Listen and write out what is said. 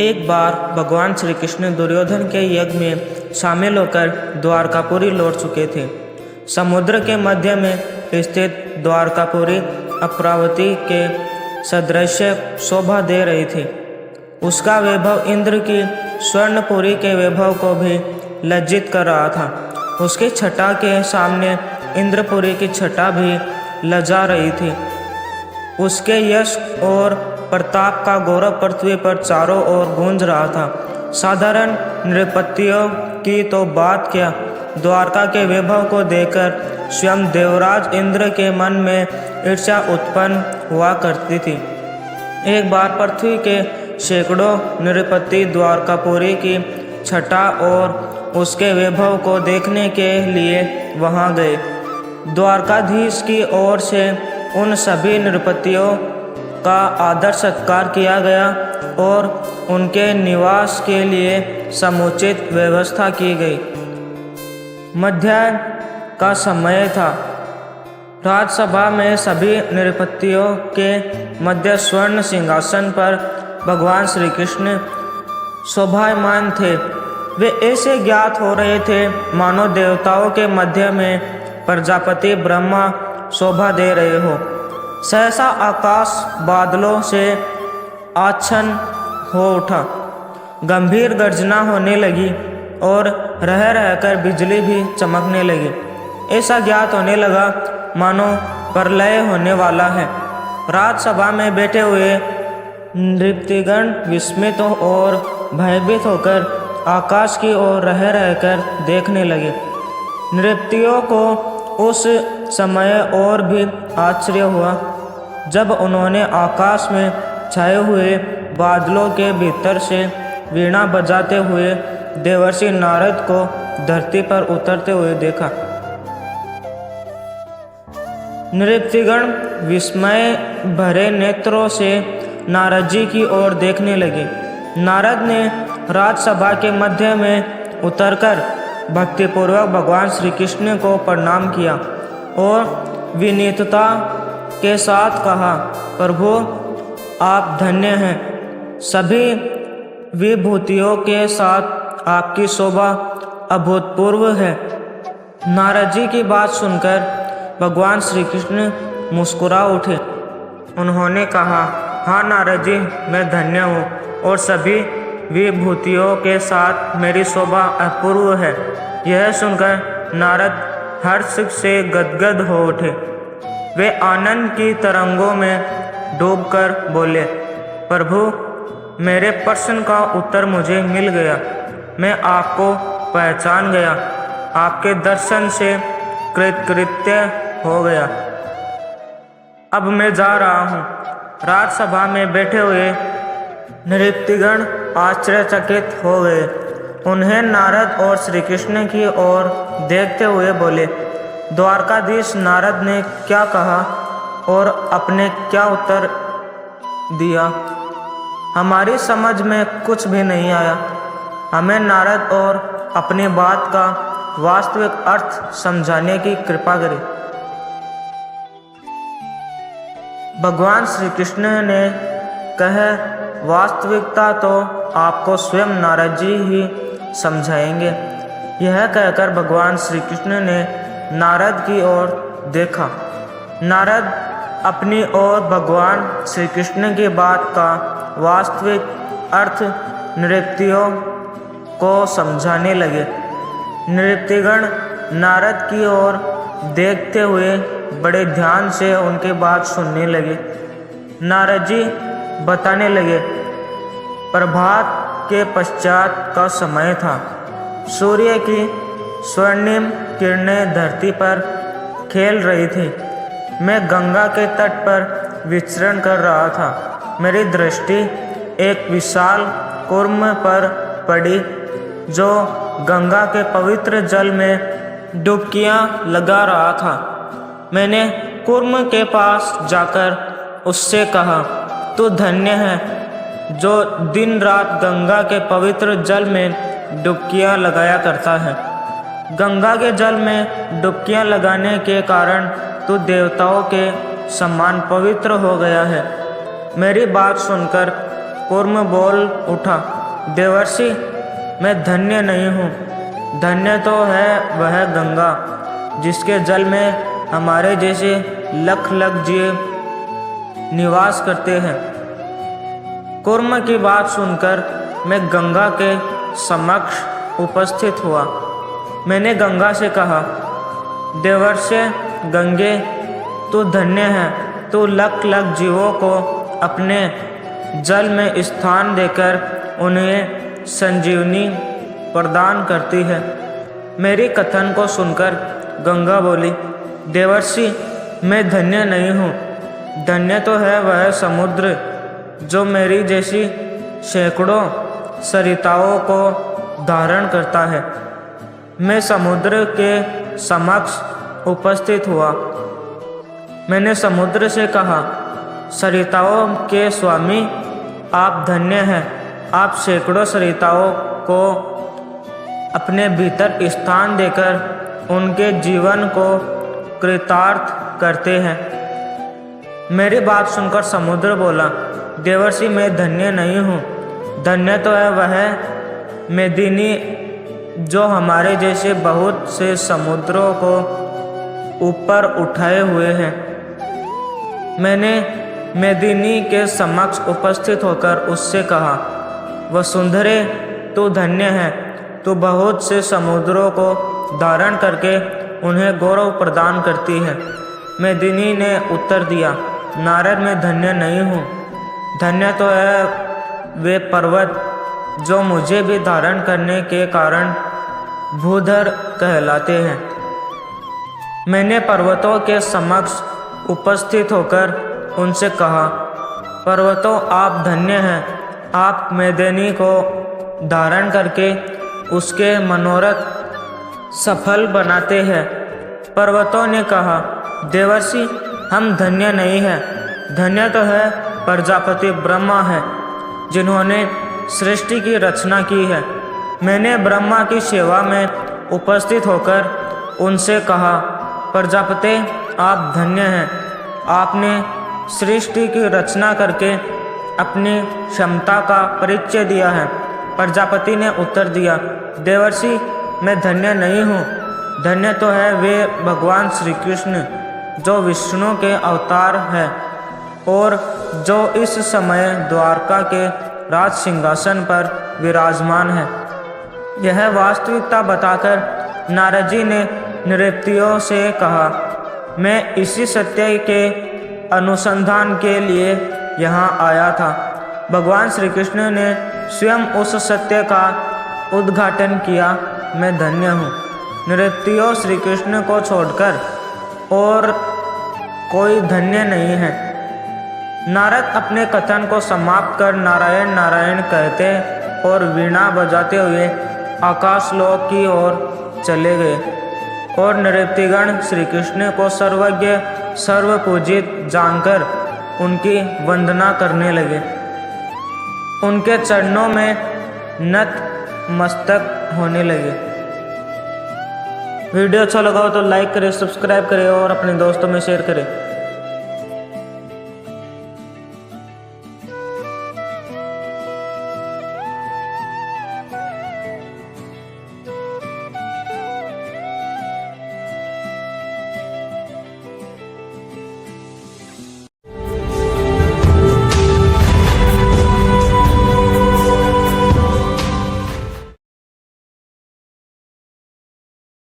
एक बार भगवान श्री कृष्ण दुर्योधन के यज्ञ में शामिल होकर द्वारकापुरी लौट चुके थे। समुद्र के मध्य में स्थित द्वारकापुरी अमरावती के सदृश शोभा दे रही थी। उसका वैभव इंद्र की स्वर्णपुरी के वैभव को भी लज्जित कर रहा था। उसकी छटा के सामने इंद्रपुरी की छटा भी लजा रही थी। उसके यश और प्रताप का गौरव पृथ्वी पर चारों ओर गूंज रहा था। साधारण नृपतियों की तो बात क्या, द्वारका के वैभव को देखकर स्वयं देवराज इंद्र के मन में ईर्ष्या उत्पन्न हुआ करती थी। एक बार पृथ्वी के सैकड़ों नृपति द्वारकापुरी की छटा और उसके वैभव को देखने के लिए वहां गए। द्वारकाधीश की ओर से उन सभी नृपतियों का आदर सत्कार किया गया और उनके निवास के लिए समुचित व्यवस्था की गई। मध्याह्न का समय था। राजसभा में सभी नृपतियों के मध्य स्वर्ण सिंहासन पर भगवान श्री कृष्ण शोभायमान थे। वे ऐसे ज्ञात हो रहे थे मानो देवताओं के मध्य में प्रजापति ब्रह्मा शोभा दे रहे हो। सहसा आकाश बादलों से आच्छन्न हो उठा। गंभीर गर्जना होने लगी और रह रहकर बिजली भी चमकने लगी। ऐसा ज्ञात होने लगा मानो प्रलय होने वाला है। राजसभा में बैठे हुए नृपतिगण विस्मित और भयभीत होकर आकाश की ओर रह रहकर देखने लगे। नृपतियों को उस समय और भी आश्चर्य हुआ जब उन्होंने आकाश में छाए हुए बादलों के भीतर से वीणा बजाते हुए देवर्षि नारद को धरती पर उतरते हुए देखा। नृपतिगण विस्मय भरे नेत्रों से नारद जी की ओर देखने लगे। नारद ने राजसभा के मध्य में उतरकर भक्तिपूर्वक भगवान श्री कृष्ण को प्रणाम किया और विनीतता के साथ कहा, प्रभु आप धन्य हैं। सभी विभूतियों के साथ आपकी शोभा अभूतपूर्व है। नारद जी की बात सुनकर भगवान श्री कृष्ण मुस्कुरा उठे। उन्होंने कहा, हाँ नारद जी, मैं धन्य हूँ और सभी विभूतियों के साथ मेरी शोभा अपूर्व है। यह सुनकर नारद हर्ष से गदगद हो उठे। वे आनंद की तरंगों में डूबकर बोले, प्रभु मेरे प्रश्न का उत्तर मुझे मिल गया। मैं आपको पहचान गया। आपके दर्शन से कृतकृत्य हो गया। अब मैं जा रहा हूँ। राजसभा में बैठे हुए नृपतिगण आश्चर्यचकित हो गए। उन्हें नारद और श्री कृष्ण की ओर देखते हुए बोले, द्वारकाधीश नारद ने क्या कहा और आपने क्या उत्तर दिया? हमारी समझ में कुछ भी नहीं आया। हमें नारद और अपनी बात का वास्तविक अर्थ समझाने की कृपा करें। भगवान श्री कृष्ण ने कहा, वास्तविकता तो आपको स्वयं नारद जी ही समझाएंगे। यह कहकर भगवान श्री कृष्ण ने नारद की ओर देखा। नारद अपनी ओर भगवान श्री कृष्ण की बात का वास्तविक अर्थ नृपतियों को समझाने लगे। नृपतिगण नारद की ओर देखते हुए बड़े ध्यान से उनकी बात सुनने लगे। नारद जी बताने लगे, प्रभात के पश्चात का समय था। सूर्य की स्वर्णिम किरणें धरती पर खेल रही थी। मैं गंगा के तट पर विचरण कर रहा था। मेरी दृष्टि एक विशाल कूर्म पर पड़ी जो गंगा के पवित्र जल में डुबकियां लगा रहा था। मैंने कूर्म के पास जाकर उससे कहा, तू धन्य है जो दिन रात गंगा के पवित्र जल में डुबकियां लगाया करता है। गंगा के जल में डुबकियां लगाने के कारण तू देवताओं के समान पवित्र हो गया है। मेरी बात सुनकर कूर्म बोल उठा, देवर्षि मैं धन्य नहीं हूँ, धन्य तो है वह गंगा जिसके जल में हमारे जैसे लख लख जीव निवास करते हैं। कूर्म की बात सुनकर मैं गंगा के समक्ष उपस्थित हुआ। मैंने गंगा से कहा, देवर्षि गंगे, तू धन्य है, तू लख लख जीवों को अपने जल में स्थान देकर उन्हें संजीवनी प्रदान करती है। मेरी कथन को सुनकर गंगा बोली, देवर्षि मैं धन्य नहीं हूँ, धन्य तो है वह समुद्र जो मेरी जैसी सैकड़ों सरिताओं को धारण करता है। मैं समुद्र के समक्ष उपस्थित हुआ। मैंने समुद्र से कहा, सरिताओं के स्वामी, आप धन्य हैं, आप सैकड़ों सरिताओं को अपने भीतर स्थान देकर उनके जीवन को कृतार्थ करते हैं। मेरी बात सुनकर समुद्र बोला, देवर्षि मैं धन्य नहीं हूँ, धन्य तो है वह मेदिनी जो हमारे जैसे बहुत से समुद्रों को ऊपर उठाए हुए हैं। मैंने मेदिनी के समक्ष उपस्थित होकर उससे कहा, वसुंधरे तू धन्य है, तू बहुत से समुद्रों को धारण करके उन्हें गौरव प्रदान करती है। मेदिनी ने उत्तर दिया, नारद मैं धन्य नहीं हूँ, धन्य तो है वे पर्वत जो मुझे भी धारण करने के कारण भूधर कहलाते हैं। मैंने पर्वतों के समक्ष उपस्थित होकर उनसे कहा, पर्वतों आप धन्य हैं, आप मेदिनी को धारण करके उसके मनोरथ सफल बनाते हैं। पर्वतों ने कहा, देवर्षि हम धन्य नहीं हैं, धन्य तो है प्रजापति ब्रह्मा है जिन्होंने सृष्टि की रचना की है। मैंने ब्रह्मा की सेवा में उपस्थित होकर उनसे कहा, प्रजापति आप धन्य हैं, आपने सृष्टि की रचना करके अपनी क्षमता का परिचय दिया है। प्रजापति ने उत्तर दिया, देवर्षि मैं धन्य नहीं हूँ, धन्य तो है वे भगवान श्री कृष्ण जो विष्णु के अवतार है और जो इस समय द्वारका के राज सिंहासन पर विराजमान है। यह वास्तविकता बताकर नारद जी ने नृत्यों से कहा, मैं इसी सत्य के अनुसंधान के लिए यहाँ आया था। भगवान श्री कृष्ण ने स्वयं उस सत्य का उद्घाटन किया, मैं धन्य हूँ। नृत्यों श्री कृष्ण को छोड़कर और कोई धन्य नहीं है। नारद अपने कथन को समाप्त कर नारायण नारायण कहते और वीणा बजाते हुए आकाशलोक की ओर चले गए और नृत्यगण श्री कृष्ण को सर्वज्ञ सर्वपूजित जानकर उनकी वंदना करने लगे। उनके चरणों में नत मस्तक होने लगे। वीडियो अच्छा लगा हो तो लाइक करें, सब्सक्राइब करें और अपने दोस्तों में शेयर करें।